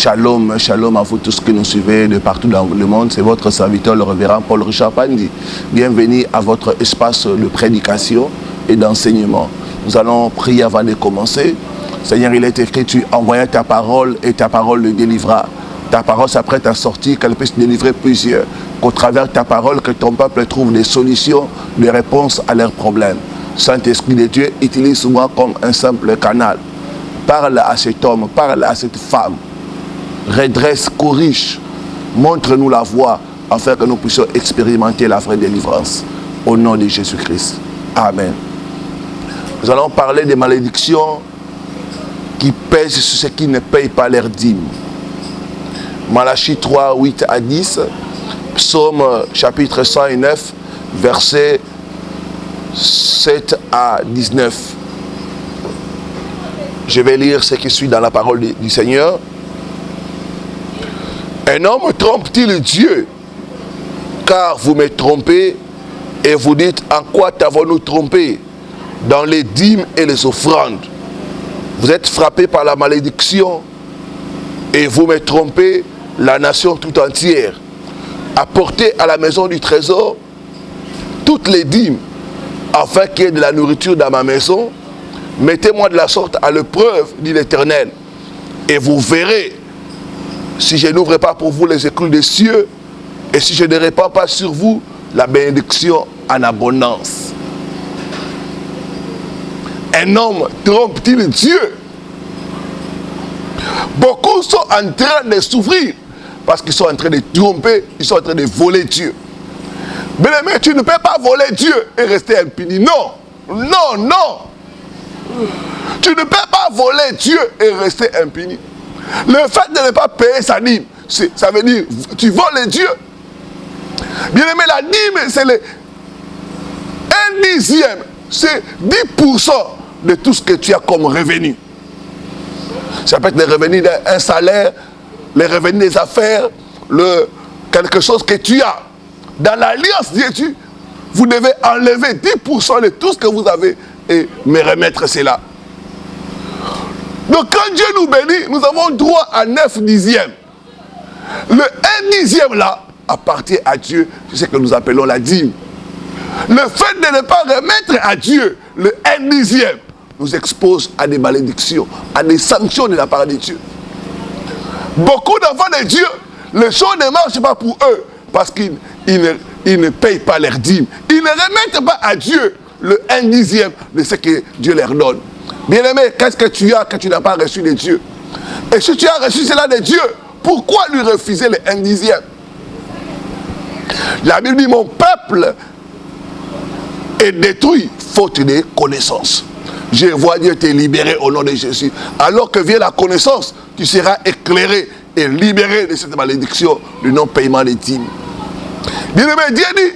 Shalom, shalom à vous tous qui nous suivez de partout dans le monde. C'est votre serviteur, le révérend Paul Richard Pandi. Bienvenue à votre espace de prédication et d'enseignement. Nous allons prier avant de commencer. Seigneur, il est écrit, tu envoies ta parole et ta parole le délivra. Ta parole s'apprête à sortir, qu'elle puisse délivrer plusieurs. Qu'au travers de ta parole, que ton peuple trouve des solutions, des réponses à leurs problèmes. Saint-Esprit de Dieu, utilise-moi comme un simple canal. Parle à cet homme, parle à cette femme. Redresse, corrige, montre-nous la voie afin que nous puissions expérimenter la vraie délivrance. Au nom de Jésus-Christ. Amen. Nous allons parler des malédictions qui pèsent sur ceux qui ne payent pas leurs dîmes. Malachie 3, 8 à 10, Psaume chapitre 109, versets 7 à 19. Je vais lire ce qui suit dans la parole du Seigneur. Un homme trompe-t-il Dieu? Car vous me trompez et vous dites, en quoi t'avons-nous trompé? Dans les dîmes et les offrandes. Vous êtes frappés par la malédiction et vous me trompez, la nation tout entière. Apportez à la maison du trésor toutes les dîmes, afin qu'il y ait de la nourriture dans ma maison. Mettez-moi de la sorte à l'épreuve, dit l'Éternel, et vous verrez si je n'ouvre pas pour vous les écluses des cieux, et si je ne répands pas sur vous la bénédiction en abondance. Un homme trompe-t-il Dieu? Beaucoup sont en train de souffrir parce qu'ils sont en train de tromper, ils sont en train de voler Dieu. Bien-aimé, tu ne peux pas voler Dieu et rester impuni. Non, non, non. Tu ne peux pas voler Dieu et rester impuni. Le fait de ne pas payer sa dîme, ça veut dire tu voles Dieu. Bien-aimé, la dîme, c'est un dixième, c'est 10% de tout ce que tu as comme revenu. Ça peut être les revenus d'un salaire, les revenus des affaires, quelque chose que tu as. Dans l'alliance de Dieu, vous devez enlever 10% de tout ce que vous avez et me remettre cela. Donc quand Dieu nous bénit, nous avons droit à 9 dixièmes. Le 1 dixième là appartient à Dieu, c'est ce que nous appelons la dîme. Le fait de ne pas remettre à Dieu le 1 dixième nous expose à des malédictions, à des sanctions de la part de Dieu. Beaucoup d'enfants de Dieu, les choses ne marchent pas pour eux parce qu'ils ne payent pas leurs dîmes. Ils ne remettent pas à Dieu le 1 dixième de ce que Dieu leur donne. Bien-aimé, qu'est-ce que tu as que tu n'as pas reçu de Dieu? Et si tu as reçu cela de Dieu, pourquoi lui refuser le 1 dixième? La Bible dit, mon peuple est détruit faute de connaissance. Je vois Dieu te libérer au nom de Jésus. Alors que vient la connaissance, tu seras éclairé et libéré de cette malédiction du non-paiement des dîmes. Bien-aimé, Dieu dit,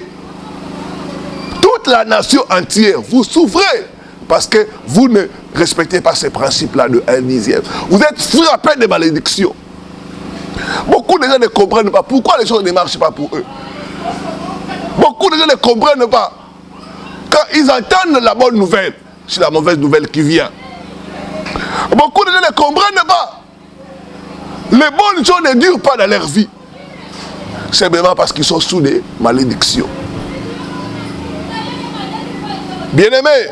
toute la nation entière, vous souffrez parce que vous ne respectez pas ces principes-là de 1 dixième. Vous êtes frappés de malédiction. Beaucoup de gens ne comprennent pas pourquoi les choses ne marchent pas pour eux. Beaucoup de gens ne comprennent pas. Quand ils entendent la bonne nouvelle, c'est la mauvaise nouvelle qui vient. Beaucoup de gens ne comprennent pas. Les bonnes choses ne durent pas dans leur vie. C'est vraiment parce qu'ils sont sous des malédictions. Bien-aimé,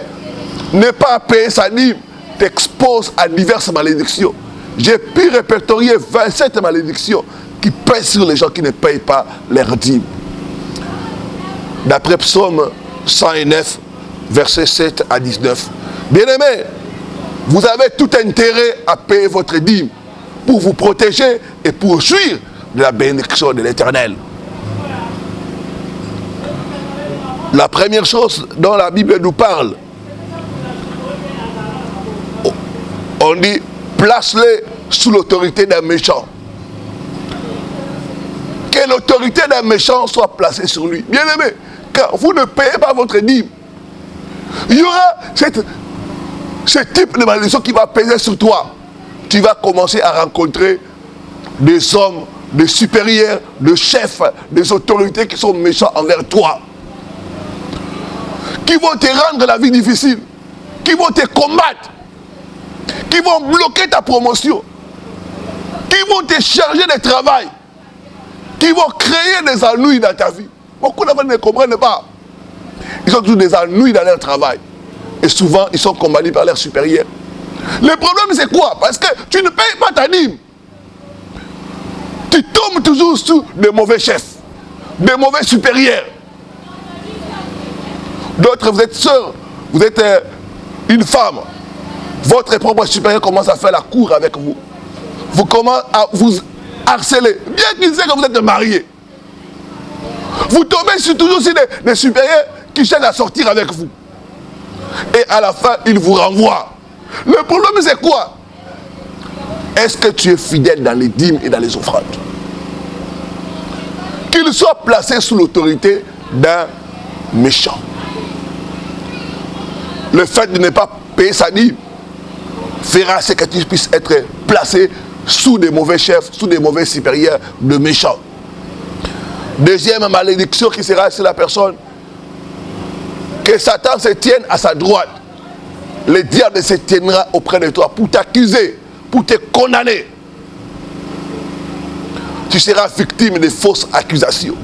ne pas payer sa dîme t'expose à diverses malédictions. J'ai pu répertorier 27 malédictions qui pèsent sur les gens qui ne payent pas leur dîme. D'après Psaume 109, versets 7 à 19. Bien-aimés, vous avez tout intérêt à payer votre dîme pour vous protéger et pour jouir de la bénédiction de l'Éternel. La première chose dont la Bible nous parle, on dit, place-les sous l'autorité d'un méchant. Que l'autorité d'un méchant soit placée sur lui. Bien-aimé, quand vous ne payez pas votre dîme, il y aura ce type de malédiction qui va peser sur toi. Tu vas commencer à rencontrer des hommes, des supérieurs, des chefs, des autorités qui sont méchants envers toi. Qui vont te rendre la vie difficile. Qui vont te combattre. Qui vont bloquer ta promotion. qui vont te charger de travail, qui vont créer des ennuis dans ta vie. Beaucoup d'enfants ne comprennent pas. Ils ont toujours des ennuis dans leur travail. Et souvent, ils sont combattus par leurs supérieurs. Le problème, c'est quoi? Parce que tu ne payes pas ta dîme. Tu tombes toujours sous de mauvais chefs, de mauvais supérieurs. D'autres, vous êtes sœur, vous êtes une femme. Votre propre supérieur commence à faire la cour avec vous. Vous commencez à vous harceler, bien qu'il sait que vous êtes marié. Vous tombez toujours sur des supérieurs qui cherchent à sortir avec vous. Et à la fin, ils vous renvoient. Le problème, c'est quoi? Est-ce que tu es fidèle dans les dîmes et dans les offrandes? Qu'il soit placé sous l'autorité d'un méchant. Le fait de ne pas payer sa dîme fera ce que tu puisses être placé sous des mauvais chefs, sous des mauvais supérieurs, de méchants. Deuxième malédiction qui sera sur la personne, que Satan se tienne à sa droite. Le diable se tiendra auprès de toi pour t'accuser, pour te condamner. Tu seras victime de fausses accusations.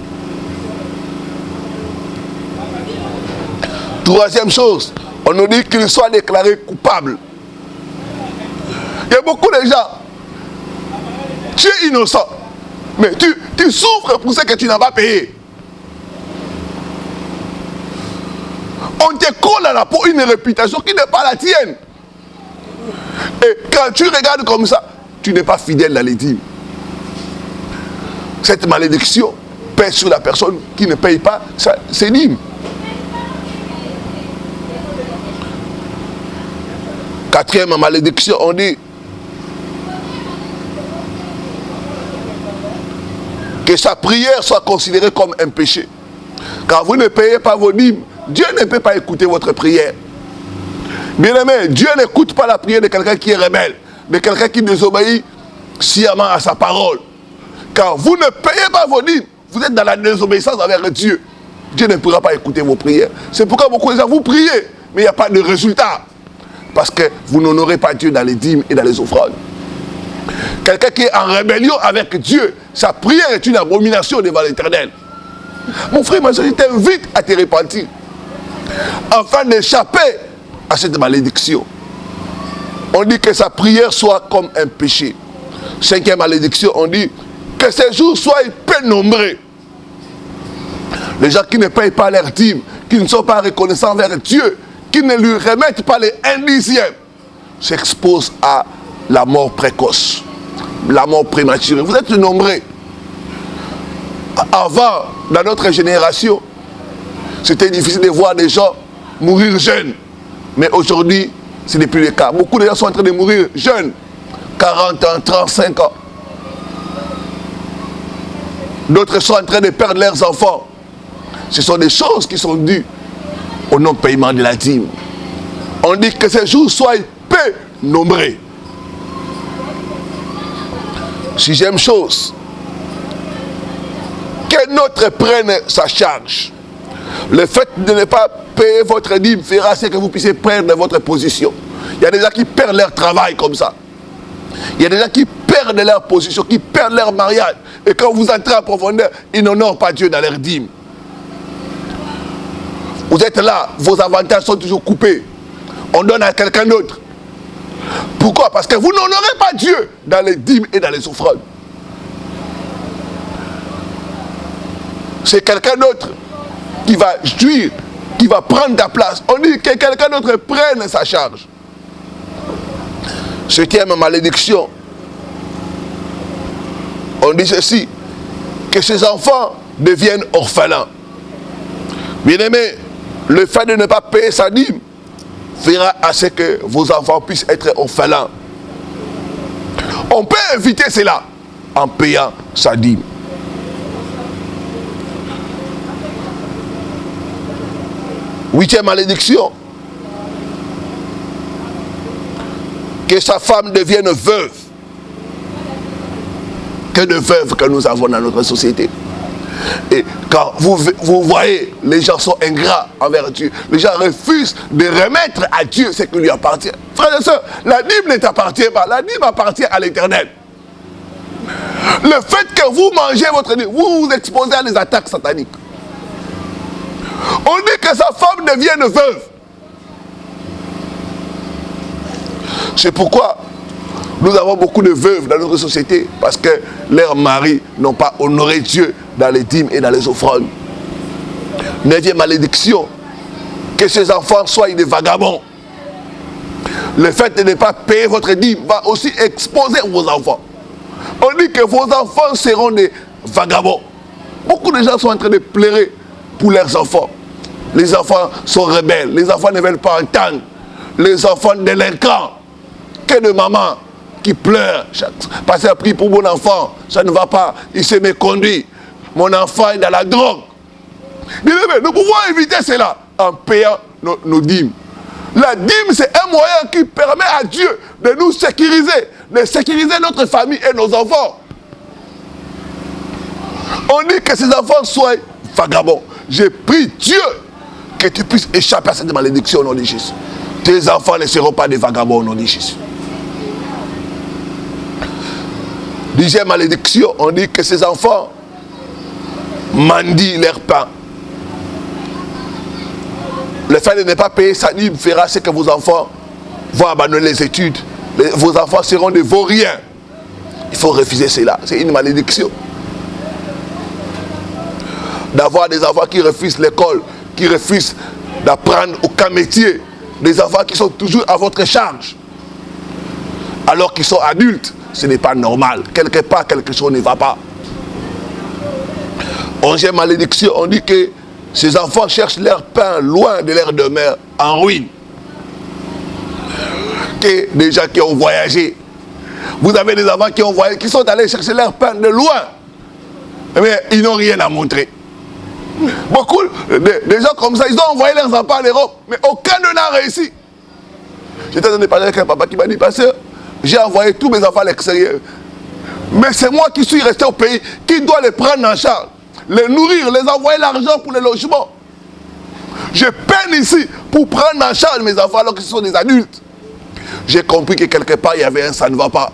Troisième chose, on nous dit qu'il soit déclaré coupable. Il y a beaucoup de gens, tu es innocent, mais tu souffres pour ce que tu n'as pas payé. On te colle à la peau une réputation qui n'est pas la tienne. Et quand tu regardes comme ça, tu n'es pas fidèle dans les dîmes. Cette malédiction pèse sur la personne qui ne paye pas ses dîmes. Quatrième malédiction, on dit que sa prière soit considérée comme un péché. Quand vous ne payez pas vos dîmes, Dieu ne peut pas écouter votre prière. Bien aimé, Dieu n'écoute pas la prière de quelqu'un qui est rebelle, de quelqu'un qui désobéit sciemment à sa parole. Quand vous ne payez pas vos dîmes, vous êtes dans la désobéissance envers Dieu. Dieu ne pourra pas écouter vos prières. C'est pourquoi beaucoup de gens vous priez, mais il n'y a pas de résultat. Parce que vous n'honorez pas Dieu dans les dîmes et dans les offrandes. Quelqu'un qui est en rébellion avec Dieu, sa prière est une abomination devant l'Éternel. Mon frère, je t'invite à te repentir, afin d'échapper à cette malédiction. On dit que sa prière soit comme un péché. Cinquième malédiction, on dit que ses jours soient peu nombreux. Les gens qui ne payent pas leurs dîmes, qui ne sont pas reconnaissants envers Dieu, qui ne lui remettent pas les 1/10, s'exposent à la mort précoce, la mort prématurée. Vous êtes nombreux. Avant, dans notre génération, c'était difficile de voir des gens mourir jeunes. Mais aujourd'hui, ce n'est plus le cas. Beaucoup de gens sont en train de mourir jeunes. 40 ans, 35 ans. D'autres sont en train de perdre leurs enfants. Ce sont des choses qui sont dues au non-paiement de la dîme. On dit que ces jours soient peu nombreux. Sixième chose, que notre prenne sa charge. Le fait de ne pas payer votre dîme fera ce que vous puissiez perdre votre position. Il y a des gens qui perdent leur travail comme ça. Il y a des gens qui perdent leur position, qui perdent leur mariage. Et quand vous entrez en profondeur, ils n'honorent pas Dieu dans leur dîme. Vous êtes là, vos avantages sont toujours coupés. On donne à quelqu'un d'autre. Pourquoi? Parce que vous n'honorez pas Dieu dans les dîmes et dans les offrandes. C'est quelqu'un d'autre qui va jouir, qui va prendre ta place. On dit que quelqu'un d'autre prenne sa charge. Septième malédiction. On dit ceci, que ses enfants deviennent orphelins. Bien-aimés, le fait de ne pas payer sa dîme fera à ce que vos enfants puissent être orphelins. On peut éviter cela en payant sa dîme. Huitième malédiction. Que sa femme devienne veuve. Que de veuves que nous avons dans notre société. Et quand vous voyez, les gens sont ingrats envers Dieu. Les gens refusent de remettre à Dieu ce qui lui appartient. Frères et sœurs, la dîme ne t'appartient pas. La dîme appartient à l'Éternel. Le fait que vous mangez votre dîme, vous vous exposez à des attaques sataniques. On dit que sa femme devienne veuve. C'est pourquoi nous avons beaucoup de veuves dans notre société, parce que leurs maris n'ont pas honoré Dieu dans les dîmes et dans les offrandes. 9e malédiction, que ces enfants soient des vagabonds. Le fait de ne pas payer votre dîme va aussi exposer vos enfants. On dit que vos enfants seront des vagabonds. Beaucoup de gens sont en train de pleurer pour leurs enfants. Les enfants sont rebelles, les enfants ne veulent pas entendre. Les enfants délinquants, que de maman qui pleure. Parce qu'elle prie pour mon enfant, ça ne va pas, il s'est méconduit. Mon enfant est dans la drogue. Nous pouvons éviter cela en payant nos dîmes. La dîme, c'est un moyen qui permet à Dieu de nous sécuriser, de sécuriser notre famille et nos enfants. On dit que ces enfants soient vagabonds. J'ai prie Dieu que tu puisses échapper à cette malédiction au nom de Jésus. Tes enfants ne seront pas des vagabonds au nom de Jésus. 10e malédiction, on dit que ces enfants mendient leur pain. Le fait de ne pas payer sa dîme fera ce que vos enfants vont abandonner les études. Vos enfants seront des vauriens. Il faut refuser cela. C'est une malédiction. D'avoir des enfants qui refusent l'école, qui refusent d'apprendre aucun métier. Des enfants qui sont toujours à votre charge. Alors qu'ils sont adultes, ce n'est pas normal. Quelque part, quelque chose ne va pas. 11e malédiction, on dit que ces enfants cherchent leur pain loin de leur demeure, en ruine. Que des gens qui ont voyagé, vous avez des enfants qui ont voyagé, qui sont allés chercher leur pain de loin, mais ils n'ont rien à montrer. Beaucoup de gens comme ça, ils ont envoyé leurs enfants en Europe, mais aucun d'eux n'a réussi. J'étais en train de parler avec un papa qui m'a dit, pasteur, j'ai envoyé tous mes enfants à l'extérieur, mais c'est moi qui suis resté au pays, qui dois les prendre en charge, les nourrir, les envoyer l'argent pour les logements. Je peine ici pour prendre en charge mes enfants alors qu'ils sont des adultes. J'ai compris que quelque part il y avait un ça ne va pas.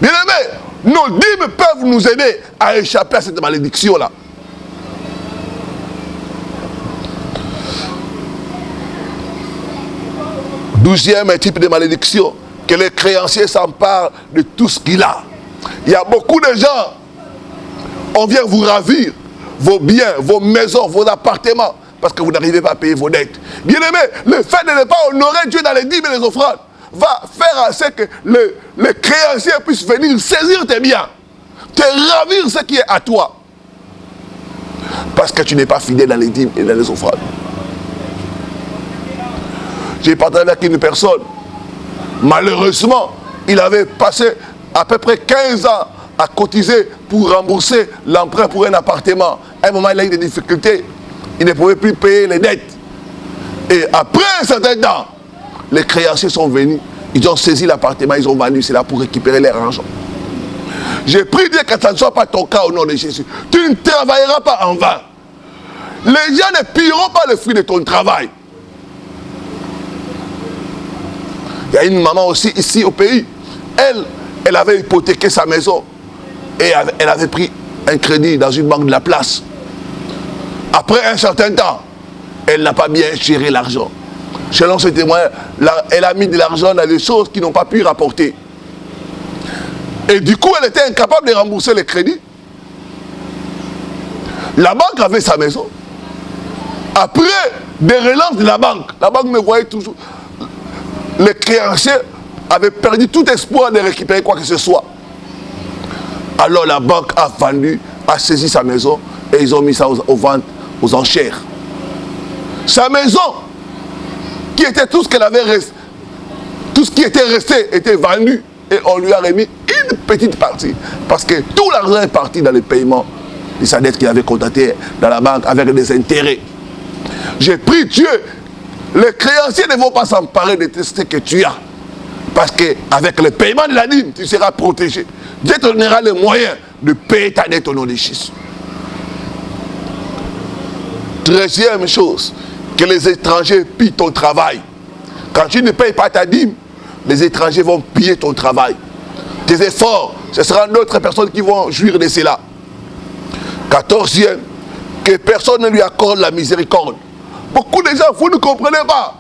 Bien aimé, nos dîmes peuvent nous aider à échapper à cette malédiction-là. Douzième type de malédiction, que les créanciers s'emparent de tout ce qu'il a. Il y a beaucoup de gens, on vient vous ravir vos biens, vos maisons, vos appartements, parce que vous n'arrivez pas à payer vos dettes. Bien aimé, le fait de ne pas honorer Dieu dans les dîmes et les offrandes va faire à ce que les créanciers puissent venir saisir tes biens, te ravir ce qui est à toi, parce que tu n'es pas fidèle dans les dîmes et dans les offrandes. J'ai parlé avec une personne, malheureusement, il avait passé à peu près 15 ans à cotiser pour rembourser l'emprunt pour un appartement. À un moment, il a eu des difficultés. Il ne pouvait plus payer les dettes. Et après un certain temps, les créanciers sont venus. Ils ont saisi l'appartement, ils ont vendu cela pour récupérer leur argent. J'ai prié Dieu que ça ne soit pas ton cas au nom de Jésus. Tu ne travailleras pas en vain. Les gens ne pilleront pas le fruit de ton travail. Il y a une maman aussi ici au pays. Elle avait hypothéqué sa maison. Et elle avait pris un crédit dans une banque de la place. Après un certain temps, elle n'a pas bien géré l'argent. Selon ce témoin, elle a mis de l'argent dans des choses qui n'ont pas pu rapporter. Et du coup, elle était incapable de rembourser les crédits. La banque avait sa maison. Après des relances de la banque me voyait toujours. Les créanciers avaient perdu tout espoir de récupérer quoi que ce soit. Alors la banque a vendu, a saisi sa maison et ils ont mis ça aux ventes, aux enchères. Sa maison, qui était tout ce qu'elle avait resté, tout ce qui était resté était vendu et on lui a remis une petite partie. Parce que tout l'argent est parti dans le paiement de sa dette qu'il avait contractée dans la banque avec des intérêts. J'ai prié Dieu, les créanciers ne vont pas s'emparer de ce que tu as. Parce qu'avec le paiement de la dîme, tu seras protégé. Dieu te donnera le moyen de payer ta dette au nom de Jésus. 13e chose, que les étrangers pillent ton travail. Quand tu ne payes pas ta dîme, les étrangers vont piller ton travail. Tes efforts ce sera d'autres personnes qui vont jouir de cela. 14e, que personne ne lui accorde la miséricorde. Beaucoup de gens, vous ne comprenez pas.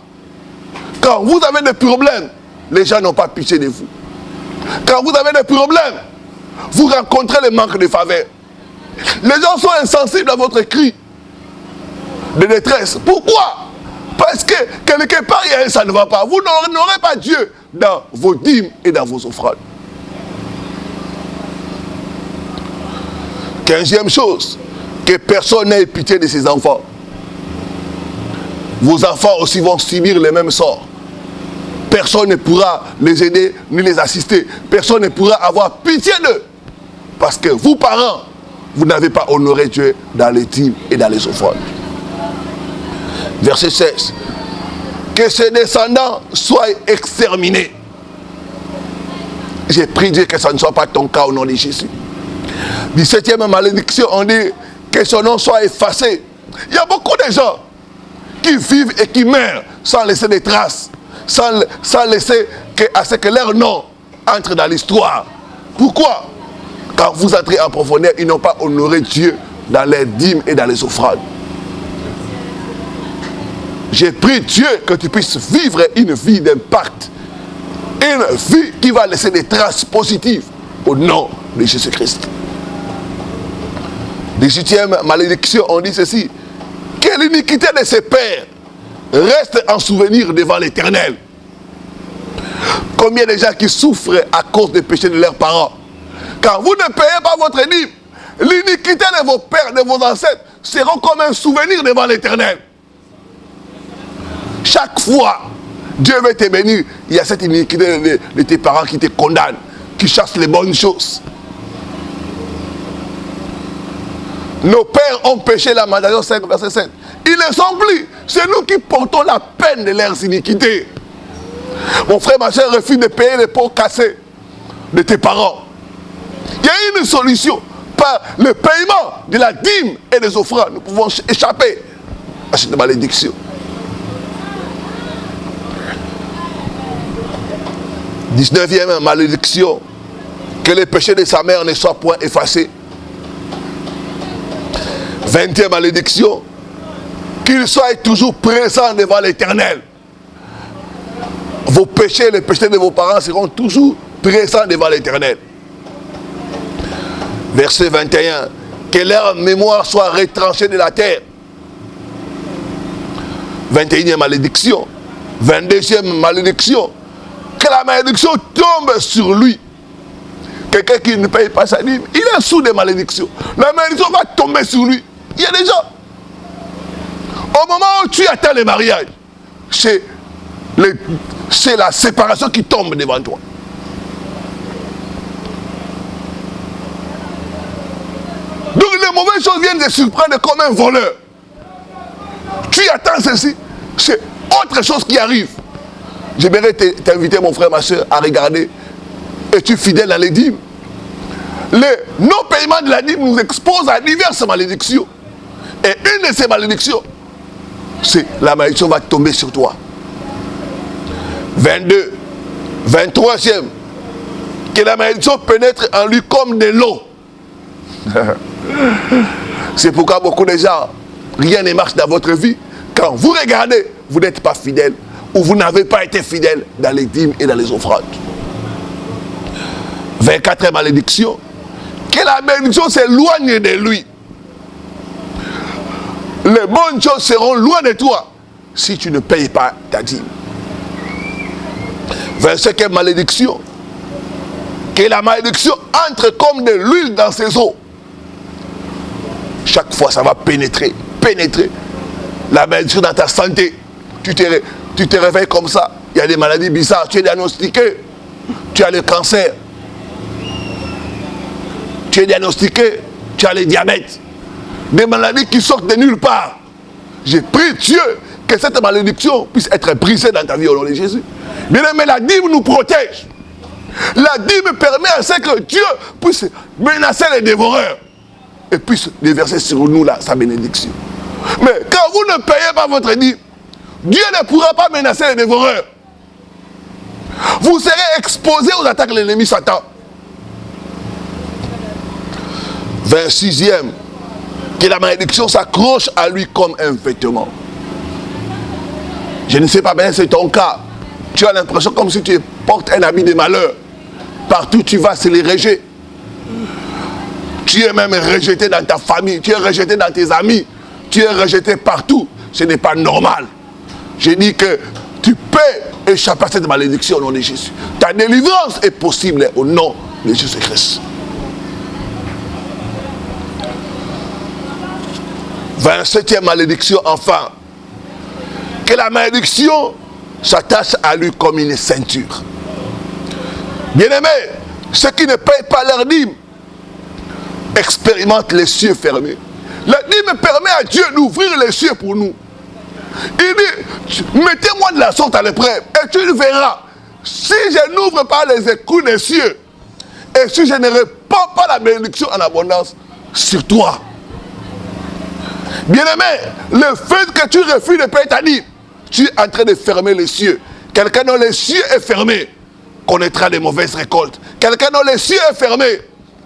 Quand vous avez des problèmes, les gens n'ont pas pitié de vous. Quand vous avez des problèmes, vous rencontrez le manque de faveur. Les gens sont insensibles à votre cri de détresse. Pourquoi? Parce que quelque part, ça ne va pas. Vous n'aurez pas Dieu dans vos dîmes et dans vos offrandes. 15e chose, que personne n'ait pitié de ses enfants. Vos enfants aussi vont subir les mêmes sorts. Personne ne pourra les aider ni les assister. Personne ne pourra avoir pitié d'eux. Parce que vous, parents, vous n'avez pas honoré Dieu dans les dîmes et dans les offrandes. Verset 16. Que ses descendants soient exterminés. J'ai prié Dieu que ça ne soit pas ton cas au nom de Jésus. 17e malédiction, on dit que son nom soit effacé. Il y a beaucoup de gens qui vivent et qui meurent sans laisser des traces, sans laisser à ce que leur nom entre dans l'histoire. Pourquoi? Quand vous entrez en profondeur, ils n'ont pas honoré Dieu dans les dîmes et dans les offrandes. J'ai prié Dieu que tu puisses vivre une vie d'impact, une vie qui va laisser des traces positives au nom de Jésus-Christ. 18e malédiction, on dit ceci: que l'iniquité de ses pères reste en souvenir devant l'Éternel. Combien de gens qui souffrent à cause des péchés de leurs parents? Quand vous ne payez pas votre dîme, l'iniquité de vos pères, de vos ancêtres, seront comme un souvenir devant l'Éternel. Chaque fois, Dieu veut te bénir, il y a cette iniquité de tes parents qui te condamnent, qui chassent les bonnes choses. Nos pères ont péché, la Matthieu 5, verset 7. Ils ne sont plus. C'est nous qui portons la peine de leurs iniquités. Mon frère, ma soeur, refuse de payer les pots cassés de tes parents. Il y a une solution. Par le paiement de la dîme et des offrandes, nous pouvons échapper à cette malédiction. 19e malédiction, que les péchés de sa mère ne soient point effacés. 20e malédiction, qu'il soit toujours présent devant l'Éternel. Vos péchés, les péchés de vos parents seront toujours présents devant l'Éternel. Verset 21, que leur mémoire soit retranchée de la terre. 21e malédiction. 22e malédiction, que la malédiction tombe sur lui. Quelqu'un qui ne paye pas sa dîme, il est sous des malédictions. La malédiction va tomber sur lui. Il y a des gens, au moment où tu attends le mariage, c'est la séparation qui tombe devant toi. Donc les mauvaises choses viennent te surprendre comme un voleur. Tu attends ceci, c'est autre chose qui arrive. J'aimerais t'inviter, mon frère, ma soeur, à regarder. Es-tu fidèle à les dîmes? Le non-paiement de la dîme nous expose à diverses malédictions. Et une de ces malédictions, c'est la malédiction va tomber sur toi. 22, 23e, que la malédiction pénètre en lui comme de l'eau. C'est pourquoi beaucoup de gens, rien ne marche dans votre vie. Quand vous regardez, vous n'êtes pas fidèle ou vous n'avez pas été fidèle dans les dîmes et dans les offrandes. 24e malédiction, que la malédiction s'éloigne de lui. Les bonnes choses seront loin de toi si tu ne payes pas ta dîme. 25e malédiction, que la malédiction entre comme de l'huile dans ses os. Chaque fois, ça va pénétrer. La malédiction dans ta santé. Tu te réveilles comme ça. Il y a des maladies bizarres. Tu es diagnostiqué. Tu as le cancer. Tu es diagnostiqué. Tu as le diabète. Des maladies qui sortent de nulle part. J'ai prié Dieu que cette malédiction puisse être brisée dans ta vie au nom de Jésus. Bien aimé, la dîme nous protège. La dîme permet à ce que Dieu puisse menacer les dévoreurs et puisse déverser sur nous là, sa bénédiction. Mais quand vous ne payez pas votre dîme, Dieu ne pourra pas menacer les dévoreurs. Vous serez exposé aux attaques de l'ennemi Satan. 26e, que la malédiction s'accroche à lui comme un vêtement. Je ne sais pas bien si c'est ton cas. Tu as l'impression comme si tu portes un habit de malheur. Partout tu vas, c'est les rejets. Tu es même rejeté dans ta famille, tu es rejeté dans tes amis, tu es rejeté partout. Ce n'est pas normal. Je dis que tu peux échapper à cette malédiction au nom de Jésus. Ta délivrance est possible au nom de Jésus-Christ. 27e malédiction, enfin. Que la malédiction s'attache à lui comme une ceinture. Bien-aimés, ceux qui ne payent pas leur dîme expérimentent les cieux fermés. La dîme permet à Dieu d'ouvrir les cieux pour nous. Il dit, mettez-moi de la sorte à l'épreuve et tu le verras. Si je n'ouvre pas les écous des cieux et si je ne répands pas la bénédiction en abondance sur toi. Bien-aimé, le fait que tu refuses de payer ta dîme, tu es en train de fermer les cieux. Quelqu'un dont les cieux est fermé connaîtra de mauvaises récoltes. Quelqu'un dont les cieux est fermé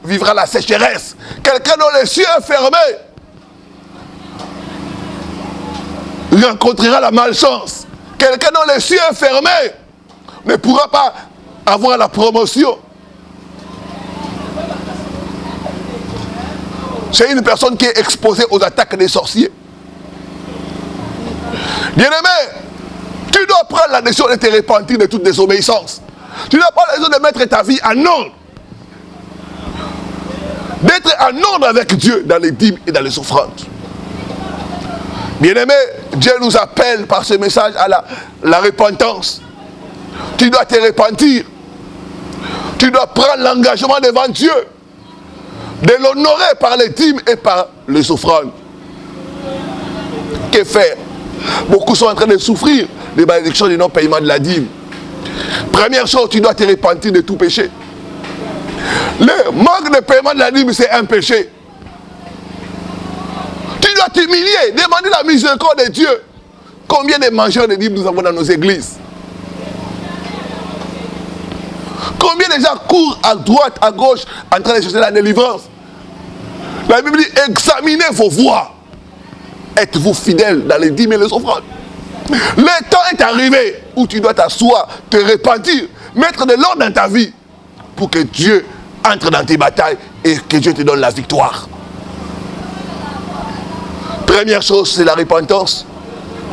vivra la sécheresse. Quelqu'un dont les cieux est fermé rencontrera la malchance. Quelqu'un dont les cieux est fermé ne pourra pas avoir la promotion. C'est une personne qui est exposée aux attaques des sorciers. Bien-aimé, tu dois prendre la décision de te repentir de toute désobéissance. Tu dois prendre la décision de mettre ta vie en ordre. D'être en ordre avec Dieu dans les dîmes et dans les offrandes. Bien-aimé, Dieu nous appelle par ce message à la repentance. Tu dois te repentir. Tu dois prendre l'engagement devant Dieu de l'honorer par les dîmes et par les offrandes. Que faire? Beaucoup sont en train de souffrir des malédictions du non-paiement de la dîme. Première chose, tu dois te repentir de tout péché. Le manque de paiement de la dîme, c'est un péché. Tu dois t'humilier, demander la miséricorde de Dieu. Combien de mangeurs de dîmes nous avons dans nos églises? Combien de gens courent à droite, à gauche, en train de chercher la délivrance? La Bible dit, examinez vos voies. Êtes-vous fidèles dans les dîmes et les offrandes? Le temps est arrivé où tu dois t'asseoir, te repentir, mettre de l'ordre dans ta vie pour que Dieu entre dans tes batailles et que Dieu te donne la victoire. Première chose, c'est la repentance.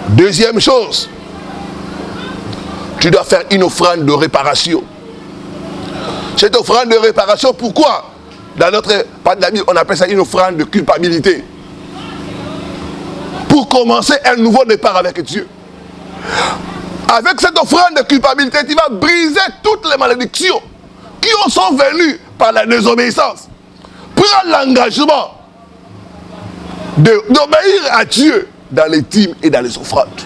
Deuxième chose, tu dois faire une offrande de réparation. Cette offrande de réparation, pourquoi? Dans notre part de la Bible, on appelle ça une offrande de culpabilité. Pour commencer un nouveau départ avec Dieu. Avec cette offrande de culpabilité, tu vas briser toutes les malédictions qui sont venues par la désobéissance. Prends l'engagement d'obéir à Dieu dans les dîmes et dans les offrandes.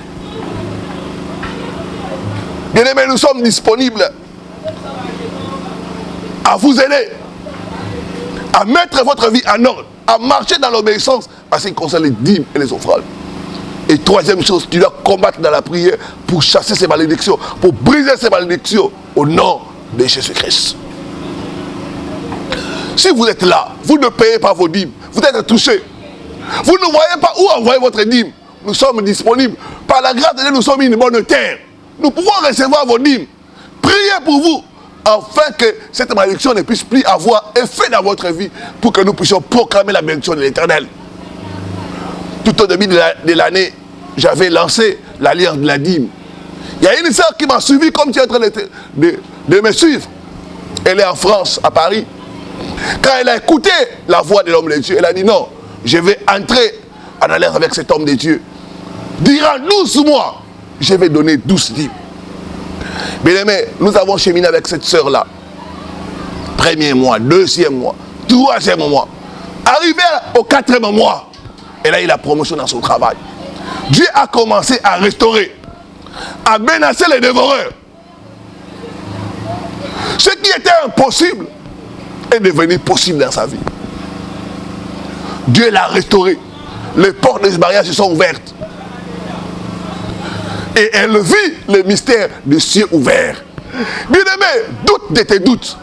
Bien-aimés, nous sommes disponibles à vous aider, à mettre votre vie en ordre, à marcher dans l'obéissance à ce qui concerne les dîmes et les offrandes. Et troisième chose, tu dois combattre dans la prière pour chasser ces malédictions, pour briser ces malédictions au nom de Jésus-Christ. Si vous êtes là, vous ne payez pas vos dîmes, vous êtes touchés, vous ne voyez pas où envoyer votre dîme, nous sommes disponibles. Par la grâce de Dieu, nous sommes une bonne terre. Nous pouvons recevoir vos dîmes. Priez pour vous, afin que cette malédiction ne puisse plus avoir effet dans votre vie, pour que nous puissions proclamer la bénédiction de l'Éternel. Tout au début de l'année, j'avais lancé l'alliance de la dîme. Il y a une sœur qui m'a suivi comme tu es en train de me suivre. Elle est en France, à Paris. Quand elle a écouté la voix de l'homme de Dieu, elle a dit non, je vais entrer en alliance avec cet homme de Dieu. Durant 12 mois, je vais donner 12 dîmes. Bien-aimés, nous avons cheminé avec cette sœur-là. Premier mois, deuxième mois, troisième mois. Arrivé au quatrième mois, elle a eu la promotion dans son travail. Dieu a commencé à restaurer, à menacer les dévoreurs. Ce qui était impossible est devenu possible dans sa vie. Dieu l'a restauré. Les portes des mariages se sont ouvertes. Et elle vit le mystère du ciel ouvert. Bien-aimé, doute de tes doutes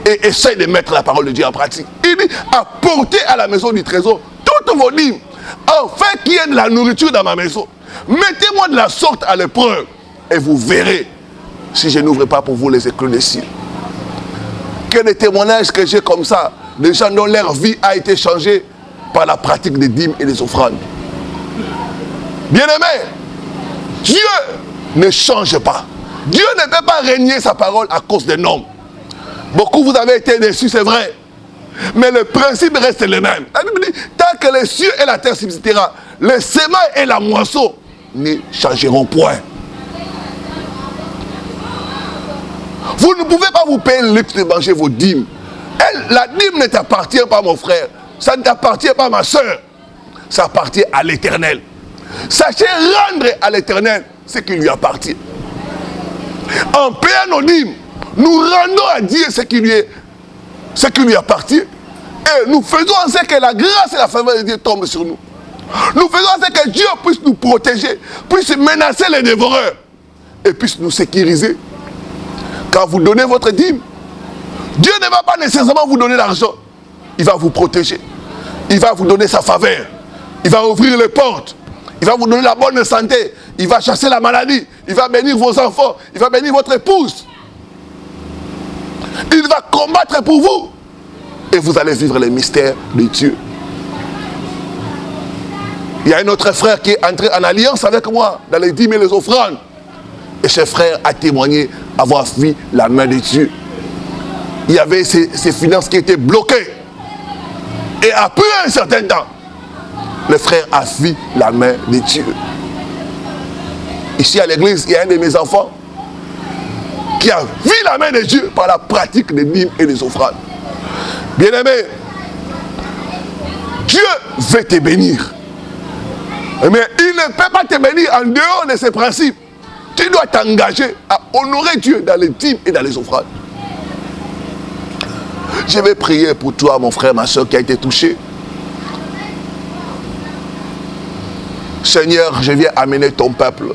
et essaye de mettre la parole de Dieu en pratique. Il dit, apportez à la maison du trésor toutes vos dîmes, afin qu'il y ait de la nourriture dans ma maison. Mettez-moi de la sorte à l'épreuve, et vous verrez si je n'ouvre pas pour vous les écluses des cieux. Quel est le témoignage que j'ai comme ça, des gens dont leur vie a été changée par la pratique des dîmes et des offrandes. Bien-aimés, Dieu ne change pas. Dieu ne peut pas régner sa parole à cause des noms. Beaucoup vous avez été déçus, c'est vrai. Mais le principe reste le même. La Bible dit, tant que les cieux et la terre subsistera, le semail et la moisson ne changeront point. Vous ne pouvez pas vous payer le luxe de manger vos dîmes. La dîme ne t'appartient pas, mon frère. Ça ne t'appartient pas, ma soeur. Ça appartient à l'Éternel. Sachez rendre à l'Éternel ce qui lui appartient. En payant nos dîmes, nous rendons à Dieu ce qui lui appartient. Et nous faisons en sorte que la grâce et la faveur de Dieu tombent sur nous. Nous faisons en sorte que Dieu puisse nous protéger, puisse menacer les dévoreurs et puisse nous sécuriser. Quand vous donnez votre dîme, Dieu ne va pas nécessairement vous donner l'argent. Il va vous protéger. Il va vous donner sa faveur. Il va ouvrir les portes. Il va vous donner la bonne santé. Il va chasser la maladie. Il va bénir vos enfants. Il va bénir votre épouse. Il va combattre pour vous. Et vous allez vivre les mystères de Dieu. Il y a un autre frère qui est entré en alliance avec moi dans les dîmes et les offrandes. Et ce frère a témoigné avoir vu la main de Dieu. Il y avait ses finances qui étaient bloquées. Et après un certain temps, le frère a vu la main de Dieu. Ici à l'église, il y a un de mes enfants qui a vu la main de Dieu par la pratique des dîmes et des offrandes. Bien-aimé, Dieu veut te bénir. Mais il ne peut pas te bénir en dehors de ses principes. Tu dois t'engager à honorer Dieu dans les dîmes et dans les offrandes. Je vais prier pour toi, mon frère, ma soeur, qui a été touché. Seigneur, je viens amener ton peuple.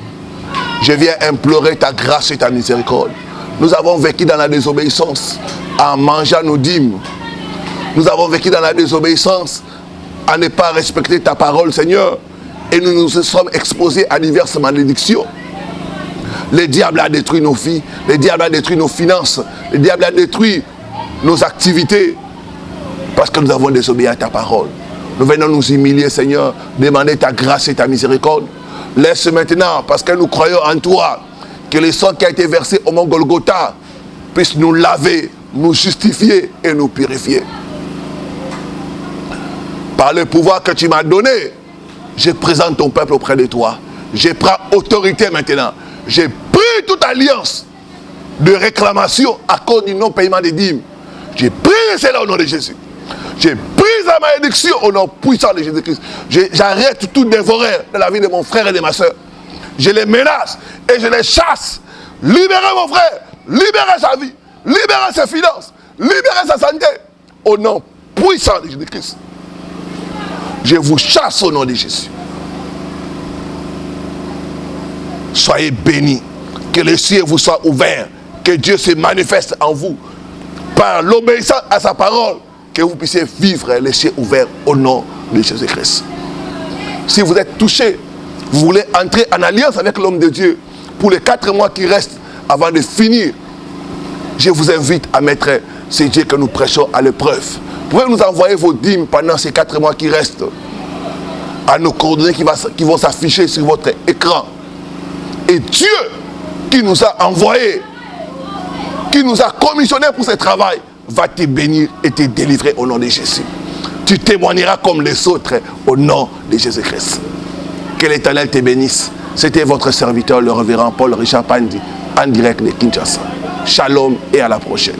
Je viens implorer ta grâce et ta miséricorde. Nous avons vécu dans la désobéissance en mangeant nos dîmes. Nous avons vécu dans la désobéissance à ne pas respecter ta parole, Seigneur. Et nous nous sommes exposés à diverses malédictions. Le diable a détruit nos vies. Le diable a détruit nos finances. Le diable a détruit nos activités. Parce que nous avons désobéi à ta parole. Nous venons nous humilier, Seigneur, demander ta grâce et ta miséricorde. Laisse maintenant, parce que nous croyons en toi, que le sang qui a été versé au mont Golgotha puisse nous laver, nous justifier et nous purifier. Par le pouvoir que tu m'as donné, je présente ton peuple auprès de toi. Je prends autorité maintenant. J'ai pris toute alliance de réclamation à cause du non-paiement des dîmes. J'ai pris cela au nom de Jésus. J'ai pris la malédiction au nom puissant de Jésus-Christ. J'arrête tout dévoreur de la vie de mon frère et de ma soeur. Je les menace et je les chasse. Libérez mon frère, libérez sa vie, libérez ses finances, libérez sa santé. Au nom puissant de Jésus-Christ. Je vous chasse au nom de Jésus. Soyez bénis. Que les cieux vous soient ouverts. Que Dieu se manifeste en vous. Par l'obéissance à sa parole. Que vous puissiez vivre les cieux ouverts au nom de Jésus-Christ. Si vous êtes touché, vous voulez entrer en alliance avec l'homme de Dieu pour les 4 mois qui restent avant de finir, je vous invite à mettre ces dieux que nous prêchons à l'épreuve. Vous pouvez nous envoyer vos dîmes pendant ces 4 mois qui restent à nos coordonnées qui vont s'afficher sur votre écran. Et Dieu qui nous a envoyés, qui nous a commissionnés pour ce travail, va te bénir et te délivrer au nom de Jésus. Tu témoigneras comme les autres au nom de Jésus-Christ. Que l'Éternel te bénisse. C'était votre serviteur, le révérend Paul Richard Pandi, en direct de Kinshasa. Shalom et à la prochaine.